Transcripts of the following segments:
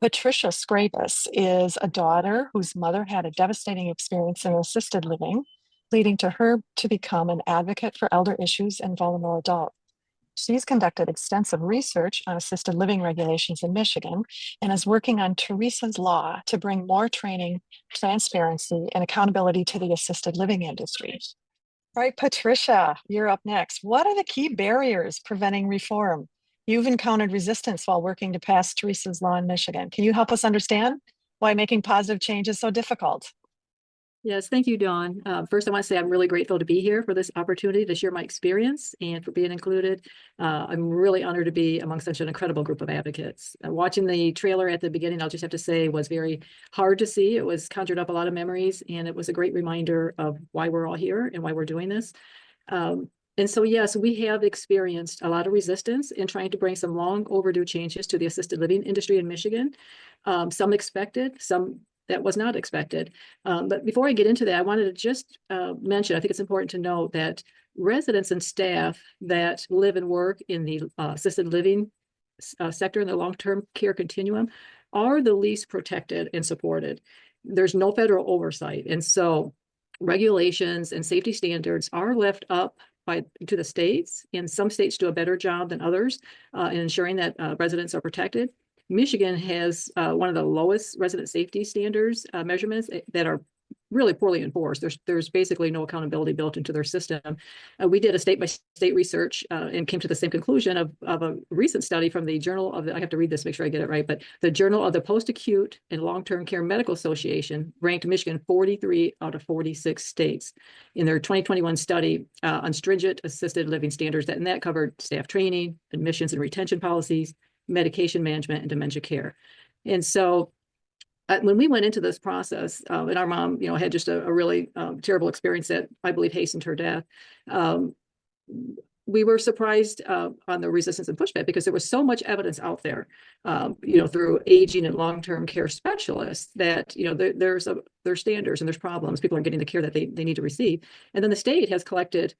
Patricia Skrabis is a daughter whose mother had a devastating experience in assisted living, leading to her to become an advocate for elder issues and vulnerable adults. She's conducted extensive research on assisted living regulations in Michigan and is working on Theresa's Law to bring more training, transparency, and accountability to the assisted living industry. All right, Patricia, you're up next. What are the key barriers preventing reform? You've encountered resistance while working to pass Theresa's Law in Michigan. Can you help us understand why making positive change is so difficult? Yes, thank you, Dawn. First, I want to say I'm really grateful to be here for this opportunity to share my experience and for being included. I'm really honored to be among such an incredible group of advocates. Watching the trailer at the beginning, I'll just have to say, was very hard to see. It was conjured up a lot of memories, and it was a great reminder of why we're all here and why we're doing this. And so, yes, we have experienced a lot of resistance in trying to bring some long overdue changes to the assisted living industry in Michigan. Some expected, some that was not expected. But before I get into that, I wanted to just mention, I think it's important to note that residents and staff that live and work in the assisted living sector in the long-term care continuum are the least protected and supported. There's no federal oversight. And so regulations and safety standards are left up to the states, and some states do a better job than others in ensuring that residents are protected. Michigan has one of the lowest resident safety standards measurements that are really poorly enforced. There's basically no accountability built into their system. We did a state-by-state research and came to the same conclusion of a recent study from the Journal of I have to read this, make sure I get it right, but the Journal of the Post-Acute and Long-Term Care Medical Association ranked Michigan 43 out of 46 states in their 2021 study on stringent assisted living standards, and that covered staff training, admissions and retention policies, medication management, and dementia care. And so when we went into this process, and our mom, had just a really terrible experience that I believe hastened her death, we were surprised on the resistance and pushback because there was so much evidence out there, through aging and long-term care specialists that, there's standards and there's problems. People aren't getting the care that they need to receive. And then the state has collected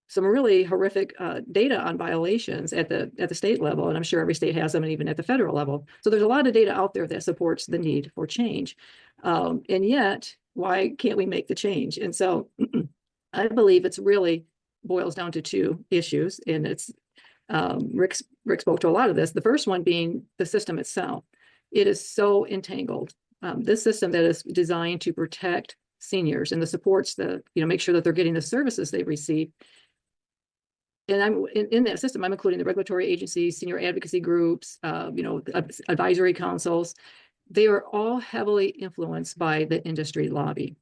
some really horrific data on violations at the state level, and I'm sure every state has them, and even at the federal level. So there's a lot of data out there that supports the need for change, and yet why can't we make the change? And so I believe it's really boils down to two issues, and it's Rick spoke to a lot of this. The first one being the system itself. It is so entangled. This system that is designed to protect seniors and the supports that make sure that they're getting the services they receive. And I'm in that system, I'm including the regulatory agencies, senior advocacy groups, advisory councils. They are all heavily influenced by the industry lobby.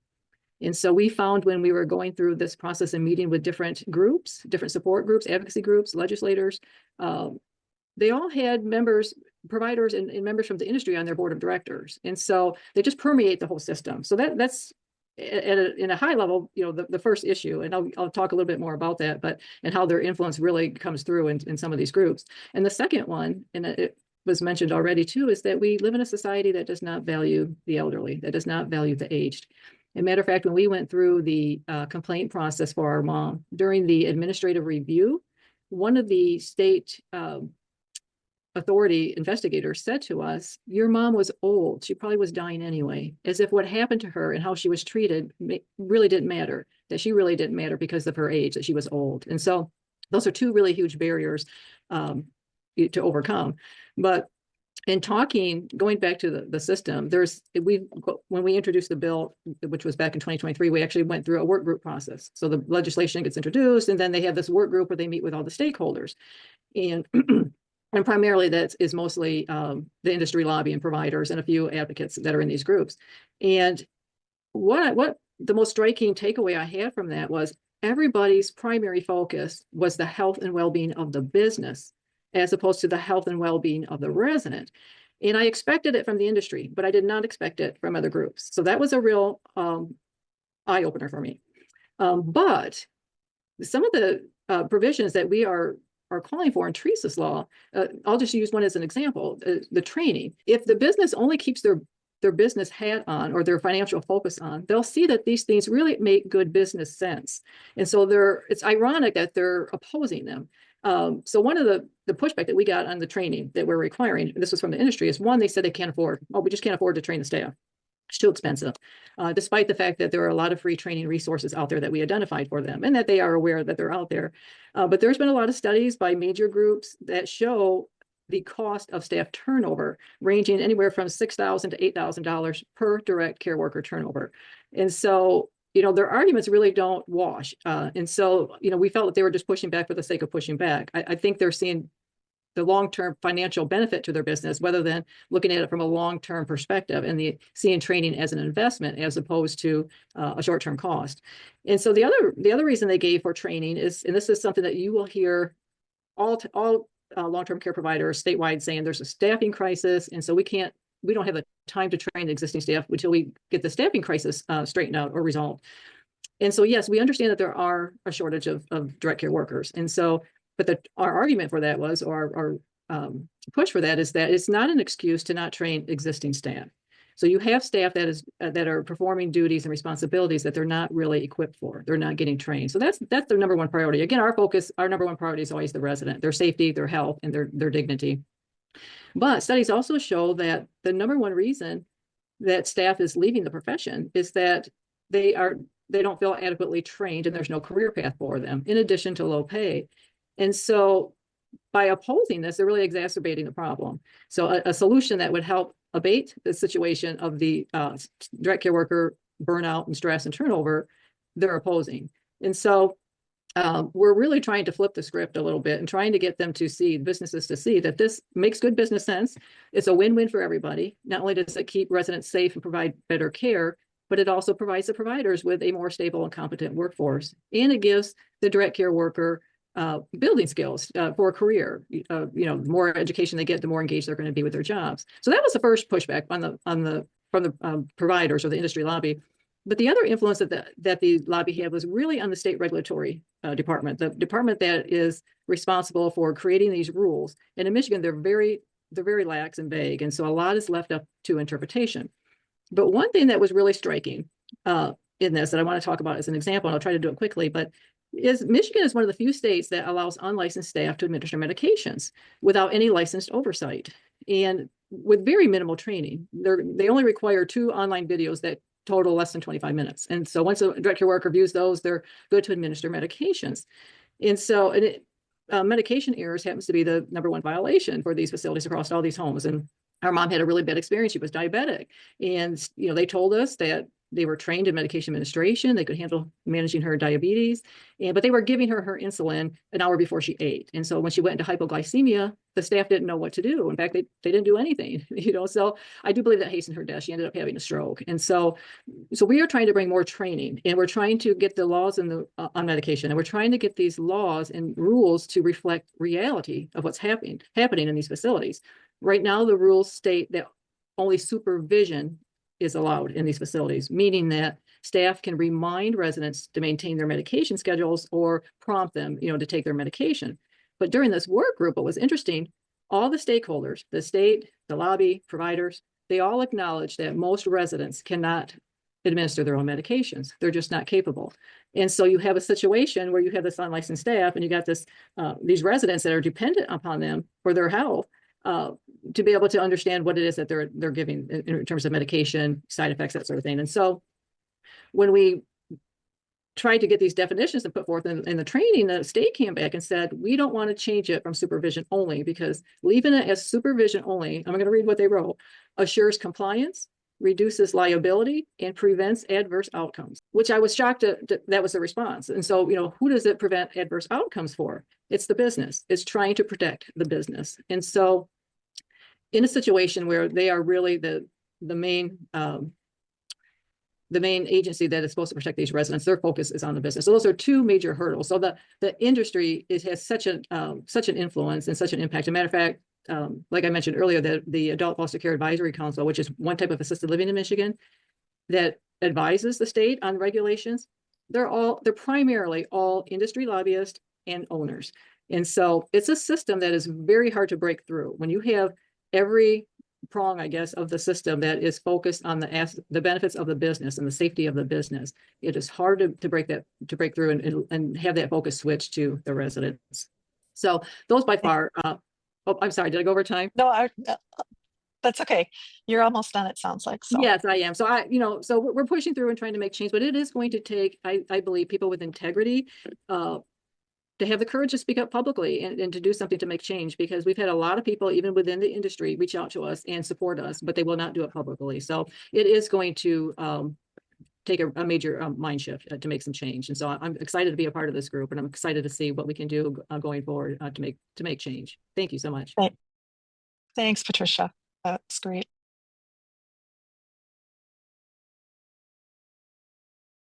And so we found when we were going through this process and meeting with different groups, different support groups, advocacy groups, legislators, they all had members, providers, and members from the industry on their board of directors. And so they just permeate the whole system. So that's in a high level, the first issue, and I'll talk a little bit more about that, and how their influence really comes through in some of these groups. And the second one, and it was mentioned already too, is that we live in a society that does not value the elderly, that does not value the aged. As a matter of fact, when we went through the complaint process for our mom, during the administrative review, one of the state authority investigators said to us, your mom was old. She probably was dying anyway, as if what happened to her and how she was treated really didn't matter, that she really didn't matter because of her age, that she was old. And so those are two really huge barriers to overcome. But in talking, going back to the system, when we introduced the bill, which was back in 2023, we actually went through a work group process. So the legislation gets introduced, and then they have this work group where they meet with all the stakeholders. And And primarily that is mostly the industry lobby and providers and a few advocates that are in these groups. And what the most striking takeaway I had from that was everybody's primary focus was the health and well-being of the business, as opposed to the health and well-being of the resident. And I expected it from the industry, but I did not expect it from other groups. So that was a real eye-opener for me. But some of the provisions that we are calling for in Theresa's Law, I'll just use one as an example, the training. If the business only keeps their business hat on or their financial focus on, they'll see that these things really make good business sense. And so it's ironic that they're opposing them. So one of the pushback that we got on the training that we're requiring, this was from the industry, is one, they said they can't afford, oh, we just can't afford to train the staff. It's too expensive, despite the fact that there are a lot of free training resources out there that we identified for them and that they are aware that they're out there. But there's been a lot of studies by major groups that show the cost of staff turnover ranging anywhere from $6,000 to $8,000 per direct care worker turnover. And so, their arguments really don't wash. And so, we felt that they were just pushing back for the sake of pushing back. I think they're seeing the long-term financial benefit to their business, rather than looking at it from a long-term perspective and seeing training as an investment as opposed to a short-term cost. And so the other reason they gave for training is, and this is something that you will hear all long-term care providers statewide saying, there's a staffing crisis, and so we don't have the time to train the existing staff until we get the staffing crisis straightened out or resolved. And so, yes, we understand that there are a shortage of direct care workers. And so, but our argument for that was, or our push for that is that it's not an excuse to not train existing staff. So you have staff that are performing duties and responsibilities that they're not really equipped for. They're not getting trained. So that's their number one priority. Again, our number one priority is always the resident, their safety, their health, and their dignity. But studies also show that the number one reason that staff is leaving the profession is that they don't feel adequately trained and there's no career path for them, in addition to low pay. And so by opposing this, they're really exacerbating the problem. So a solution that would help abate the situation of the direct care worker burnout and stress and turnover, they're opposing. And so we're really trying to flip the script a little bit and trying to get them to see, businesses to see, that this makes good business sense. It's a win-win for everybody. Not only does it keep residents safe and provide better care, but it also provides the providers with a more stable and competent workforce. And it gives the direct care worker building skills for a career. The more education they get, the more engaged they're going to be with their jobs. So that was the first pushback from the providers or the industry lobby. But the other influence that the lobby had was really on the state regulatory department, the department that is responsible for creating these rules. And in Michigan, they're very lax and vague, and so a lot is left up to interpretation. But one thing that was really striking in this that I want to talk about as an example, and I'll try to do it quickly, but is Michigan is one of the few states that allows unlicensed staff to administer medications without any licensed oversight and with very minimal training. They only require 2 online videos that total less than 25 minutes. And so once a direct care worker views those, they're good to administer medications. And so medication errors happens to be the number one violation for these facilities across all these homes. And our mom had a really bad experience. She was diabetic. And, they told us that they were trained in medication administration. They could handle managing her diabetes, but they were giving her insulin an hour before she ate. And so when she went into hypoglycemia, the staff didn't know what to do. In fact, they didn't do anything, So I do believe that hastened her death. She ended up having a stroke. And so we are trying to bring more training, and we're trying to get the laws on medication, and we're trying to get these laws and rules to reflect reality of what's happening in these facilities. Right now, the rules state that only supervision is allowed in these facilities, meaning that staff can remind residents to maintain their medication schedules or prompt them, to take their medication. But during this work group, what was interesting, all the stakeholders, the state, the lobby, providers, they all acknowledge that most residents cannot administer their own medications. They're just not capable. And so you have a situation where you have this unlicensed staff and you got these residents that are dependent upon them for their health, to be able to understand what it is that they're giving in terms of medication, side effects, that sort of thing. And so when we tried to get these definitions and put forth in the training, the state came back and said, we don't want to change it from supervision only, because leaving it as supervision only, I'm going to read what they wrote, assures compliance, reduces liability, and prevents adverse outcomes, which I was shocked that was the response. And so, who does it prevent adverse outcomes for? It's the business. It's trying to protect the business. And so in a situation where they are really the main agency that is supposed to protect these residents, their focus is on the business. So those are 2 major hurdles. So the industry has such an influence and such an impact. As a matter of fact, like I mentioned earlier, the Adult Foster Care Advisory Council, which is one type of assisted living in Michigan that advises the state on regulations, they're primarily all industry lobbyists and owners. And so it's a system that is very hard to break through. When you have every prong, I guess, of the system that is focused on the benefits of the business and the safety of the business, it is hard to break through and have that focus switch to the residents. So those by far, oh, I'm sorry, did I go over time? No, that's okay. You're almost done, it sounds like. So Yes, I am. So so we're pushing through and trying to make change, but it is going to take, I believe, people with integrity, to have the courage to speak up publicly and to do something to make change, because we've had a lot of people, even within the industry, reach out to us and support us, but they will not do it publicly. So it is going to take a major mind shift to make some change. And so I'm excited to be a part of this group, and I'm excited to see what we can do going forward to make change. Thank you so much. thanks, Patricia. That's great.